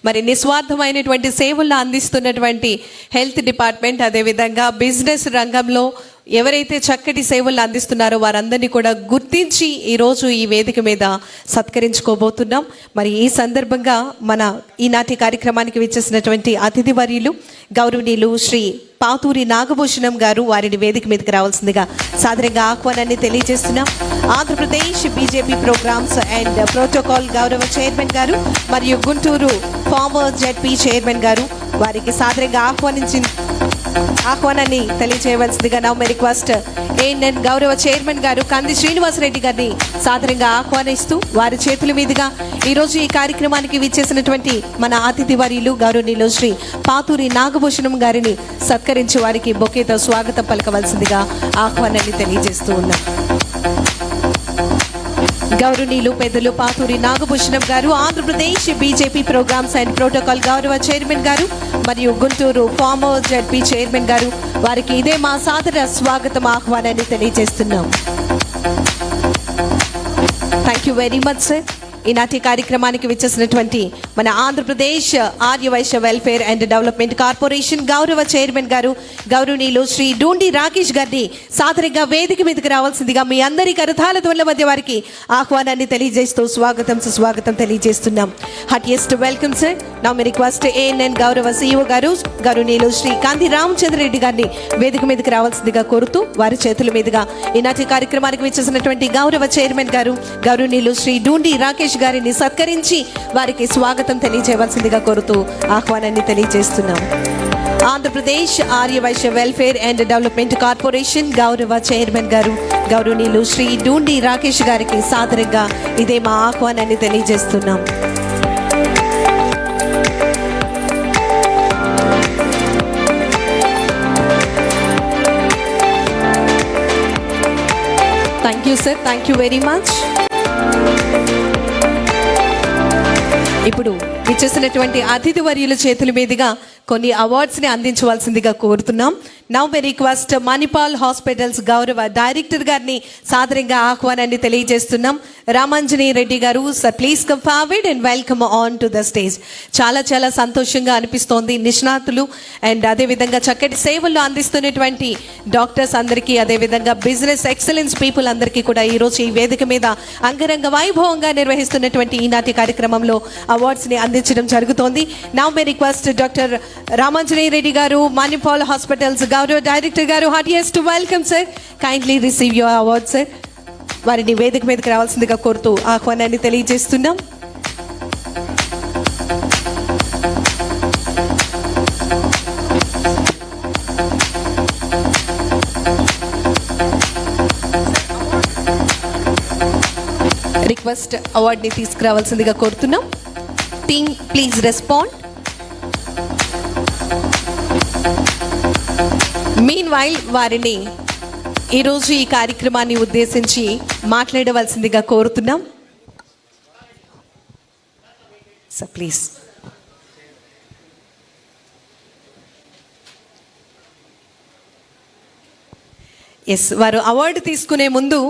మరి నిస్వార్థమైనటువంటి సేవలను అందిస్తున్నటువంటి హెల్త్ డిపార్ట్మెంట్, అదేవిధంగా బిజినెస్ రంగంలో ఎవరైతే చక్కటి సేవలు అందిస్తున్నారో వారందరినీ కూడా గుర్తించి ఈరోజు ఈ వేదిక మీద సత్కరించుకోబోతున్నాం. మరి ఈ సందర్భంగా మన ఈనాటి కార్యక్రమానికి విచ్చేసినటువంటి అతిథి వర్యులు గౌరవనీయులు శ్రీ పాతూరి నాగభూషణం గారు, వారిని వేదిక మీదకి రావాల్సిందిగా సాదరంగా ఆహ్వానాన్ని తెలియజేస్తున్నాం. Andhra Pradesh BJP programmes and protocol గౌరవ చైర్మన్ గారు మరియు గుంటూరు ఫార్మర్ జెడ్పీ చైర్మన్ గారు వారికి సాదరంగా ఆహ్వానాన్ని తెలియజేయవలసిందిగా నౌ మే రిక్వెస్ట్ ఏఎన్ఎన్ గౌరవ చైర్మన్ గారు కంది శ్రీనివాసరెడ్డి గారిని సాదరంగా ఆహ్వానిస్తూ వారి చేతుల మీదుగా ఈరోజు ఈ కార్యక్రమానికి విచ్చేసినటువంటి మన అతిథి వర్యులు గౌరవనీయులు శ్రీ పాతూరి నాగభూషణం గారిని సత్కరించి వారికి బొకేతో స్వాగతం పలకవలసిందిగా ఆహ్వానాన్ని తెలియజేస్తూ ఉన్నాం. గౌరవనీయులు పెద్దలు Pathuri Nagabhushanam garu, Andhra Pradesh BJP programmes and protocol గౌరవ చైర్మన్ గారు మరియు గుంటూరు ఫార్మర్ జెడ్పీ చైర్మన్ గారు, వారికి ఇదే మా సాదర స్వాగతం ఆహ్వానాన్ని తెలియజేస్తున్నాం. Thank you very much sir. ఈనాటి కార్యక్రమానికి విచ్చేసినటువంటి మన Andhra Pradesh Arya Vysya welfare and development corporation గౌరవ చైర్మన్ గారు గౌరవనీయులు శ్రీ డూండి రాకేష్ గారిని సాదరంగా వేదిక మీదకి రావాల్సిందిగా మీ అందరి కరతాళ ధ్వనుల మధ్య వారికి ఆహ్వానాన్ని తెలియజేస్తూ సుస్వాగతం తెలియజేస్తున్నాం. Heartiest welcome sir. Now may request ANN గౌరవ సిఇఓ గారు గౌరవనీయులు శ్రీ కాంతి రామచంద్రరెడ్డి గారిని వేదిక మీదకి రావాల్సిందిగా కోరుతూ వారి చేతుల మీదుగా ఈనాటి కార్యక్రమానికి విచ్చేసినటువంటి గౌరవ చైర్మన్ గారు గౌరవనీయులు శ్రీ డూండి రాకేష్ గారిని సత్కరించి వారికి స్వాగతం తెలియజేయవలసిందిగా కోరుతూ ఆహ్వానాన్ని తెలియజేస్తున్నాం. Andhra Pradesh Arya Vysya welfare and development corporation గౌరవ చైర్మన్ గారు గౌరవనీయులు శ్రీ డూండి రాకేష్ గారికి సాదరంగా ఇదే మా ఆహ్వానాన్ని తెలియజేస్తున్నాం. Thank you sir. Thank you very much. ఇప్పుడు ఇచ్చేసినటువంటి అతిథి వర్యుల చేతుల మీదుగా కొన్ని అవార్డ్స్ని అందించవలసిందిగా కోరుతున్నాం. Now may request Manipal hospitals గౌరవ డైరెక్టర్ గారిని సాదరంగా ఆహ్వానాన్ని తెలియజేస్తున్నాం. రామాంజనేయ రెడ్డి గారు, sir please come forward and welcome on to the stage. చాలా సంతోషంగా అనిపిస్తోంది. నిష్ణాతులు అండ్ అదేవిధంగా చక్కటి సేవలు అందిస్తున్నటువంటి డాక్టర్స్ అందరికీ, అదేవిధంగా బిజినెస్ ఎక్సలెన్స్ పీపుల్ అందరికీ కూడా ఈరోజు ఈ వేదిక మీద అంగరంగ వైభవంగా నిర్వహిస్తున్నటువంటి ఈనాటి కార్యక్రమంలో అవార్డ్స్ని అందించడం జరుగుతోంది. Now may request doctor Ramanjaneya Reddy గారు, మణిపాల్ హాస్పిటల్స్ గౌరవ డైరెక్టర్ గారు, heartiest welcome sir. Kindly receive your award sir. వారిని వేదిక మీదకి రావాల్సిందిగా కోరుతూ ఆహ్వానాన్ని తెలియజేస్తున్నాం. రిక్వెస్ట్ అవార్డుని తీసుకురావాల్సిందిగా కోరుతున్నాం. Team please respond. Mean while వారిని ఈరోజు ఈ కార్యక్రమాన్ని ఉద్దేశించి మాట్లాడవలసిందిగా కోరుతున్నాం. Sir please. ఎస్, వారు అవార్డు తీసుకునే ముందు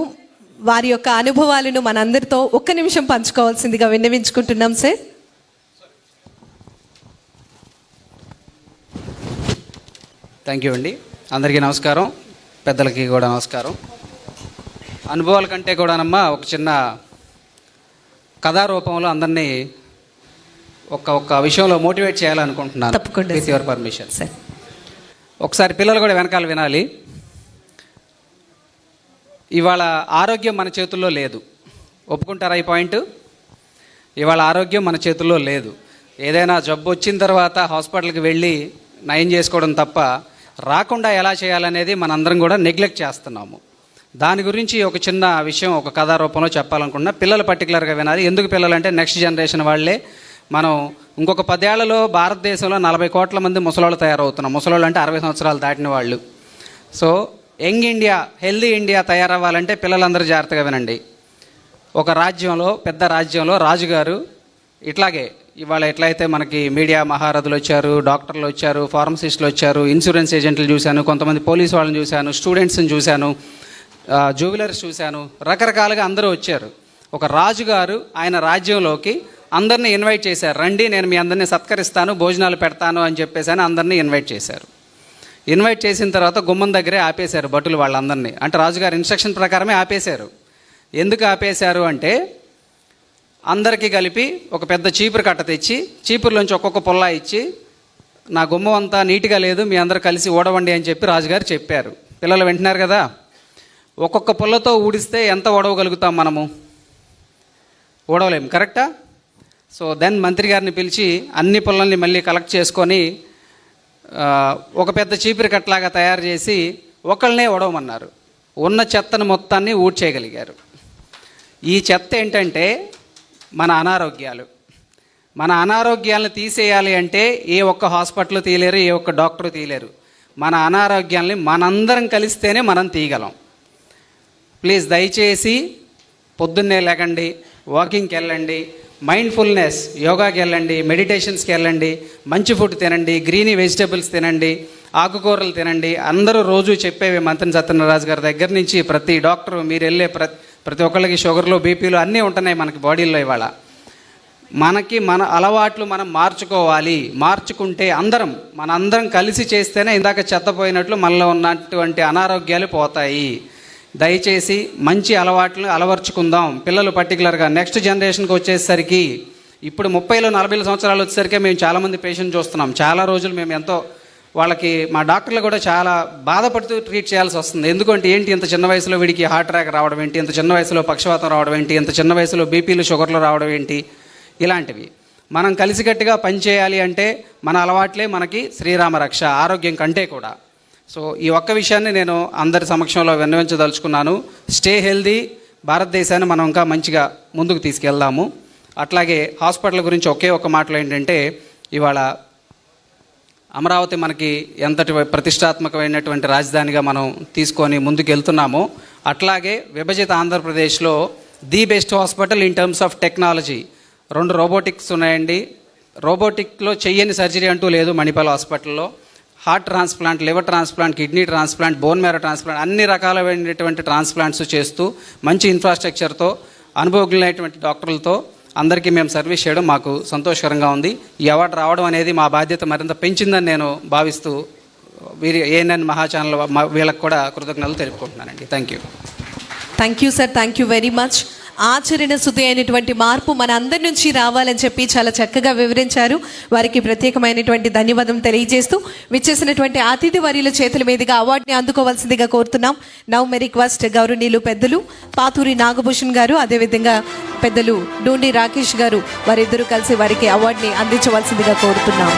వారి యొక్క అనుభవాలను మనందరితో ఒక్క నిమిషం పంచుకోవాల్సిందిగా విన్నవించుకుంటున్నాం సార్. థ్యాంక్ యూ అండి. అందరికీ నమస్కారం, పెద్దలకి కూడా నమస్కారం. అనుభవాల కంటే కూడానమ్మా ఒక చిన్న కథారూపంలో అందరినీ ఒక్క విషయంలో మోటివేట్ చేయాలనుకుంటున్నాను. తప్పకుండా, విత్ యువర్ పర్మిషన్ సార్. ఒకసారి పిల్లలు కూడా వెనకాల వినాలి. ఇవాళ ఆరోగ్యం మన చేతుల్లో లేదు. ఒప్పుకుంటారా ఈ పాయింట్? ఇవాళ ఆరోగ్యం మన చేతుల్లో లేదు. ఏదైనా జబ్బు వచ్చిన తర్వాత హాస్పిటల్కి వెళ్ళి నయం చేసుకోవడం తప్ప రాకుండా ఎలా చేయాలనేది మనందరం కూడా నెగ్లెక్ట్ చేస్తున్నాము. దాని గురించి ఒక చిన్న విషయం ఒక కథా రూపంలో చెప్పాలనుకుంటున్నా. పిల్లలు పర్టికులర్గా వినాలి. ఎందుకు పిల్లలు అంటే నెక్స్ట్ జనరేషన్ వాళ్ళే. మనం ఇంకొక 10 ఏళ్లలో భారతదేశంలో 40 కోట్ల మంది ముసలోళ్ళు తయారవుతున్నాం. ముసలోళ్ళు అంటే 60 సంవత్సరాలు దాటిన వాళ్ళు. So young India, healthy India తయారవ్వాలంటే పిల్లలందరూ జాగ్రత్తగా వినండి. ఒక రాజ్యంలో, పెద్ద రాజ్యంలో రాజుగారు ఇట్లాగే ఇవాళ ఎట్లయితే మనకి మీడియా మహారథులు వచ్చారు, డాక్టర్లు వచ్చారు, ఫార్మసిస్టులు వచ్చారు, ఇన్సూరెన్స్ ఏజెంట్లు చూశాను, కొంతమంది పోలీసు వాళ్ళని చూశాను, స్టూడెంట్స్ని చూశాను, జ్యువెలర్స్ చూశాను, రకరకాలుగా అందరూ వచ్చారు. ఒక రాజుగారు ఆయన రాజ్యంలోకి అందరినీ ఇన్వైట్ చేశారు. రండి, నేను మీ అందరినీ సత్కరిస్తాను, భోజనాలు పెడతాను అని చెప్పేసి అని అందరినీ ఇన్వైట్ చేశారు. ఇన్వైట్ చేసిన తర్వాత గుమ్మం దగ్గరే ఆపేశారు భటులు వాళ్ళందరినీ. అంటే రాజుగారి ఇన్స్ట్రక్షన్ ప్రకారమే ఆపేశారు. ఎందుకు ఆపేశారు అంటే, అందరికీ కలిపి ఒక పెద్ద చీపురు కట్ట తెచ్చి చీపురులోంచి ఒక్కొక్క పుల్ల ఇచ్చి, నా గుమ్మం అంతా నీట్గా లేదు, మీ అందరూ కలిసి ఊడవండి అని చెప్పి రాజుగారు చెప్పారు. పిల్లలు వింటున్నారు కదా. ఒక్కొక్క పుల్లతో ఊడిస్తే ఎంత ఊడవగలుగుతాం మనము? ఊడవలేము, కరెక్టా? సో దెన్ మంత్రి గారిని పిలిచి అన్ని పుల్లల్ని మళ్ళీ కలెక్ట్ చేసుకొని ఒక పెద్ద చీపురు కట్టలాగా తయారు చేసి ఒకళ్ళనే ఊడవమన్నారు. ఉన్న చెత్తను మొత్తాన్ని ఊడ్చేయగలిగారు. ఈ చెత్త ఏంటంటే మన అనారోగ్యాలు. మన అనారోగ్యాలను తీసేయాలి అంటే ఏ ఒక్క హాస్పిటల్ తీయలేరు, ఏ ఒక్క డాక్టర్ తీయలేరు. మన అనారోగ్యాలని మనందరం కలిస్తేనే మనం తీయగలం. ప్లీజ్ దయచేసి పొద్దున్నే లేకండి, వాకింగ్కి వెళ్ళండి, మైండ్ఫుల్నెస్ యోగాకి వెళ్ళండి, మెడిటేషన్స్కి వెళ్ళండి, మంచి ఫుడ్ తినండి, గ్రీనీ వెజిటేబుల్స్ తినండి, ఆకుకూరలు తినండి. అందరూ రోజు చెప్పేవి మంత్రి సత్యనారాయణ గారి దగ్గర నుంచి ప్రతి డాక్టరు, మీరు వెళ్ళే ప్రతి ఒక్కళ్ళకి షుగర్లు, బీపీలు అన్నీ ఉంటున్నాయి మనకి బాడీలో. ఇవాళ మనకి మన అలవాట్లు మనం మార్చుకోవాలి. మార్చుకుంటే మనందరం కలిసి చేస్తేనే ఇందాక చెత్తపోయినట్లు మనలో ఉన్నటువంటి అనారోగ్యాలు పోతాయి. దయచేసి మంచి అలవాట్లు అలవర్చుకుందాం. పిల్లలు పర్టికులర్గా నెక్స్ట్ జనరేషన్కి వచ్చేసరికి, ఇప్పుడు 30-40 సంవత్సరాలు వచ్చేసరికి మేము చాలామంది పేషెంట్ చూస్తున్నాం. చాలా రోజులు మేము ఎంతో వాళ్ళకి, మా డాక్టర్లు కూడా చాలా బాధపడుతూ ట్రీట్ చేయాల్సి వస్తుంది. ఎందుకంటే ఏంటి, ఇంత చిన్న వయసులో వీడికి హార్ట్ అటాక్ రావడం ఏంటి, ఇంత చిన్న వయసులో పక్షవాతం రావడం ఏంటి, ఇంత చిన్న వయసులో బీపీలు షుగర్లు రావడం ఏంటి, ఇలాంటివి. మనం కలిసికట్టుగా పనిచేయాలి అంటే మన అలవాట్లే మనకి శ్రీరామ రక్ష, ఆరోగ్యం కంటే కూడా. సో ఈ ఒక్క విషయాన్ని నేను అందరి సమక్షంలో విన్నవించదలుచుకున్నాను. Stay healthy. భారతదేశాన్ని మనం ఇంకా మంచిగా ముందుకు తీసుకెళ్దాము. అట్లాగే హాస్పిటల్ గురించి ఒకే ఒక మాటలో ఏంటంటే, ఇవాళ అమరావతి మనకి ఎంతటి ప్రతిష్టాత్మకమైనటువంటి రాజధానిగా మనం తీసుకొని ముందుకు వెళ్తున్నామో, అట్లాగే విభజిత ఆంధ్రప్రదేశ్లో the best hospital in terms of technology. 2 robotics ఉన్నాయండి. రోబోటిక్లో చెయ్యని సర్జరీ అంటూ లేదు మణిపాల్ హాస్పిటల్లో. Heart transplant, liver transplant, kidney transplant, bone marrow transplant, అన్ని రకాలైనటువంటి ట్రాన్స్ప్లాంట్స్ చేస్తూ మంచి ఇన్ఫ్రాస్ట్రక్చర్తో, అనుభవజ్ఞులైనటువంటి డాక్టర్లతో అందరికీ మేము సర్వీస్ చేయడం మాకు సంతోషకరంగా ఉంది. ఈ అవార్డు రావడం అనేది మా బాధ్యత మరింత పెంచిందని నేను భావిస్తూ ఏఎన్ఎన్ మహా ఛానల్ వీళ్ళకి కూడా కృతజ్ఞతలు తెలుపుకుంటున్నానండి. Thank you sir, thank you very much. ఆచరణ శుద్ధి అయినటువంటి మార్పు మన అందరి నుంచి రావాలని చెప్పి చాలా చక్కగా వివరించారు. వారికి ప్రత్యేకమైనటువంటి ధన్యవాదం తెలియజేస్తూ విచ్చేసినటువంటి అతిథి వర్యుల చేతుల మీదుగా అవార్డుని అందుకోవాల్సిందిగా కోరుతున్నాం. నౌ మే రిక్వెస్ట్ గౌరవనీయులు పెద్దలు పాతూరి నాగభూషణ్ గారు, అదేవిధంగా పెద్దలు డూండి రాకేష్ గారు, వారిద్దరూ కలిసి వారికి అవార్డుని అందించవలసిందిగా కోరుతున్నాం.